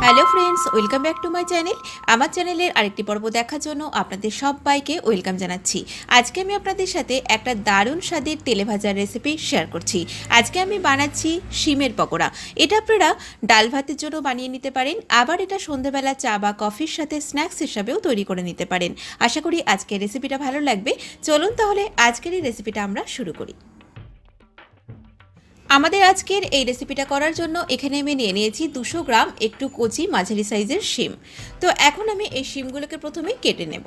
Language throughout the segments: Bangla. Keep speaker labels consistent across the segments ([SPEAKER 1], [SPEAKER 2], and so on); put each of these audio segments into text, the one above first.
[SPEAKER 1] Hello friends, welcome back to my channel. আমার চ্যানেলের আরেকটি পর্ব দেখার জন্য আপনাদের সবাইকে ওয়েলকাম জানাচ্ছি। আজকে আমি আপনাদের সাথে একটা দারুণ স্বাদের তেলে ভাজার রেসিপি শেয়ার করছি। আজকে আমি বানাচ্ছি শিমের পকোড়া। এটা আপনারা ডাল ভাতের জন্য বানিয়ে নিতে পারেন, আবার এটা সন্ধ্যাবেলা চা বা কফির সাথে স্ন্যাক্স হিসাবেও তৈরি করে নিতে পারেন। আশা করি আজকের রেসিপিটা ভালো লাগবে। চলুন তাহলে আজকের এই রেসিপিটা আমরা শুরু করি। আমাদের আজকের এই রেসিপিটা করার জন্য এখানে আমি নিয়ে নিয়েছি 200 গ্রাম একটু কচি মাঝারি সাইজের শিম। তো এখন আমি এই শিমগুলোকে প্রথমে কেটে নেব।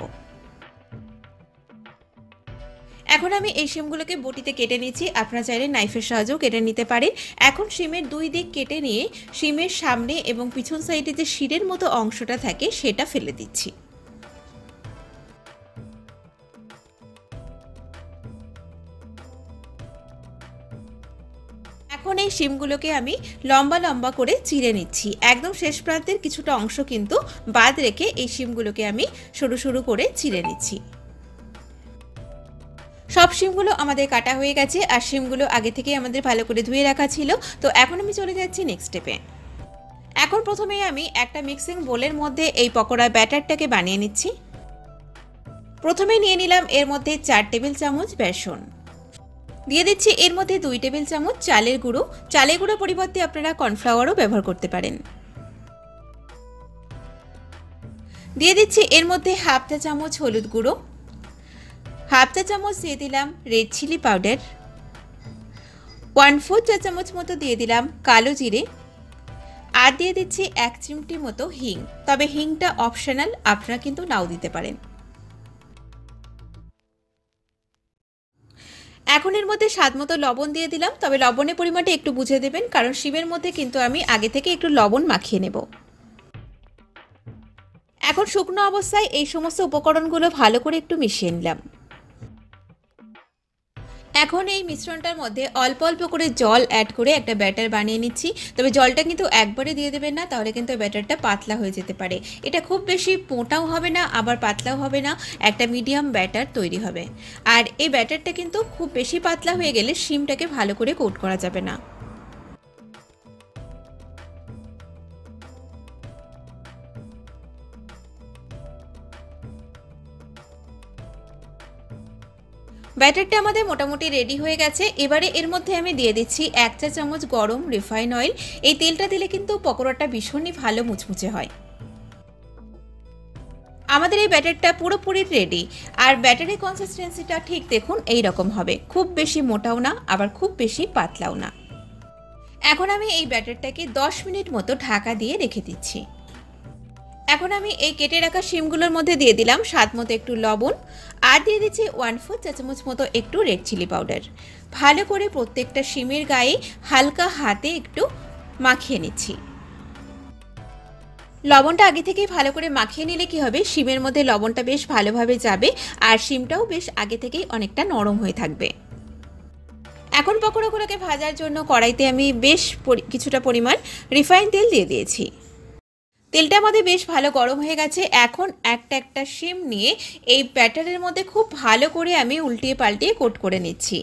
[SPEAKER 1] এখন আমি এই শিমগুলোকে বটিতে কেটে নিচ্ছি, আপনারা চাইলে নাইফের সাহায্যেও কেটে নিতে পারেন। এখন শিমের দুই দিক কেটে নিয়ে শিমের সামনে এবং পিছন সাইডে যে শিরের মতো অংশটা থাকে সেটা ফেলে দিচ্ছি। এখন এই শিমগুলোকে আমি লম্বা লম্বা করে চিড়ে নিচ্ছি। একদম শেষ প্রান্তের কিছুটা অংশ কিন্তু বাদ রেখে এই শিমগুলোকে আমি সরু সরু করে চিড়ে নিচ্ছি। সব শিমগুলো আমাদের কাটা হয়ে গেছে, আর শিমগুলো আগে থেকে আমাদের ভালো করে ধুয়ে রাখা ছিল। তো এখন আমি চলে যাচ্ছি নেক্সট স্টেপে। এখন প্রথমেই আমি একটা মিক্সিং বোলের মধ্যে এই পকোড়া ব্যাটারটাকে বানিয়ে নিচ্ছি। প্রথমে নিয়ে নিলাম এর মধ্যে 4 টেবিল চামচ বেসন, দিয়ে দিচ্ছি এর মধ্যে 2 টেবিল চামচ চালের গুঁড়ো। চালের গুঁড়ো পরিবর্তে আপনারা কর্নফ্লাওয়ারও ব্যবহার করতে পারেন। দিয়ে দিচ্ছি এর মধ্যে হাফ চা চামচ হলুদ গুঁড়ো, হাফ চা চামচ দিয়ে দিলাম রেড চিলি পাউডার, 1/4 চা চামচ মতো দিয়ে দিলাম কালো জিরে, আর দিয়ে দিচ্ছি 1 চিমটি মতো হিং। তবে হিংটা অপশনাল, আপনারা কিন্তু নাও দিতে পারেন। এখন এর মধ্যে স্বাদ মতো লবণ দিয়ে দিলাম, তবে লবণের পরিমাণটা একটু বুঝে দেবেন, কারণ শিমের মধ্যে কিন্তু আমি আগে থেকে একটু লবণ মাখিয়ে নেব। এখন শুকনো অবস্থায় এই সমস্ত উপকরণগুলো ভালো করে একটু মিশিয়ে নিলাম। এখন এই মিশ্রণটার মধ্যে অল্প অল্প করে জল অ্যাড করে একটা ব্যাটার বানিয়ে নিচ্ছি। তবে জলটা কিন্তু একবারে দিয়ে দেবেন না, তাহলে কিন্তু ব্যাটারটা পাতলা হয়ে যেতে পারে। এটা খুব বেশি মোটাও হবে না, আবার পাতলাও হবে না, একটা মিডিয়াম ব্যাটার তৈরি হবে। আর এই ব্যাটারটা কিন্তু খুব বেশি পাতলা হয়ে গেলে শিমটাকে ভালো করে কোট করা যাবে না। ব্যাটারটা আমাদের মোটামুটি রেডি হয়ে গেছে। এবারে এর মধ্যে আমি দিয়ে দিচ্ছি 1 চা চামচ গরম রিফাইন অয়েল। এই তেলটা দিলে কিন্তু পকোড়াটা ভীষণই ভালো মুচমুচে হয়। আমাদের এই ব্যাটারটা পুরোপুরি রেডি। আর ব্যাটারের কনসিস্টেন্সিটা ঠিক দেখুন এই রকম হবে, খুব বেশি মোটাও না, আবার খুব বেশি পাতলাও না। এখন আমি এই ব্যাটারটাকে 10 মিনিট মতো ঢাকা দিয়ে রেখে দিচ্ছি। এখন আমি এই কেটে রাখা শিমগুলোর মধ্যে দিয়ে দিলাম স্বাদ মতো একটু লবণ, আর দিয়ে দিচ্ছি 1/4 চা চামচ মতো একটু রেড চিলি পাউডার। ভালো করে প্রত্যেকটা শিমের গায়ে হালকা হাতে একটু মাখিয়ে নিচ্ছি। লবণটা আগে থেকেই ভালো করে মাখিয়ে নিলে কি হবে, শিমের মধ্যে লবণটা বেশ ভালোভাবে যাবে, আর শিমটাও বেশ আগে থেকেই অনেকটা নরম হয়ে থাকবে। এখন পকোড়াগুলোকে ভাজার জন্য কড়াইতে আমি বেশ কিছুটা পরিমাণ রিফাইন তেল দিয়ে দিয়েছি। তেলটা আমাদের বেশ ভালো গরম হয়ে গেছে। এখন একটা একটা শিম নিয়ে এই ব্যাটারের মধ্যে খুব ভালো করে আমি উল্টিয়ে পাল্টিয়ে কোট করে নিচ্ছি।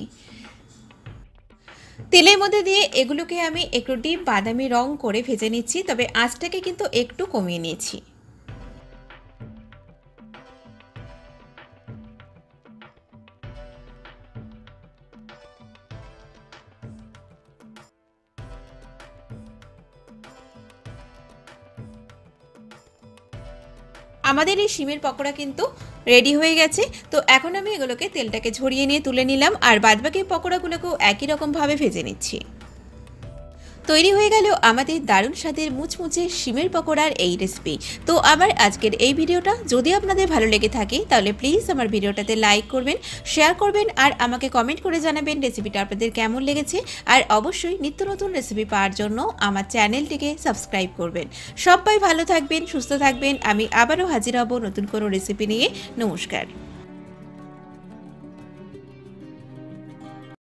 [SPEAKER 1] তেলের মধ্যে দিয়ে এগুলোকে আমি একটু ডিপ বাদামি রং করে ভেজে নিচ্ছি, তবে আঁচটাকে কিন্তু একটু কমিয়ে নিয়েছি। আমাদের এই শিমের পকোড়া কিন্তু রেডি হয়ে গেছে। তো এখন আমি এগুলোকে তেলটাকে ঝরিয়ে নিয়ে তুলে নিলাম, আর বাদবাকি পকোড়াগুলোকেও একই রকমভাবে ভেজে নিচ্ছি। তৈরি হয়ে গেল আমাদের দারুণ স্বাদের মুচমুচে শিমের পকোড়ার এই রেসিপি। তো আমার আজকের এই ভিডিওটা যদি আপনাদের ভালো লেগে থাকে তাহলে প্লিজ আমার ভিডিওটাতে লাইক করবেন, শেয়ার করবেন, আর আমাকে কমেন্ট করে জানাবেন রেসিপিটা আপনাদের কেমন লেগেছে। আর অবশ্যই নিত্য নতুন রেসিপি পাওয়ার জন্য আমার চ্যানেলটিকে সাবস্ক্রাইব করবেন। সবাই ভালো থাকবেন, সুস্থ থাকবেন। আমি আবারও হাজির হব নতুন কোনো রেসিপি নিয়ে। নমস্কার।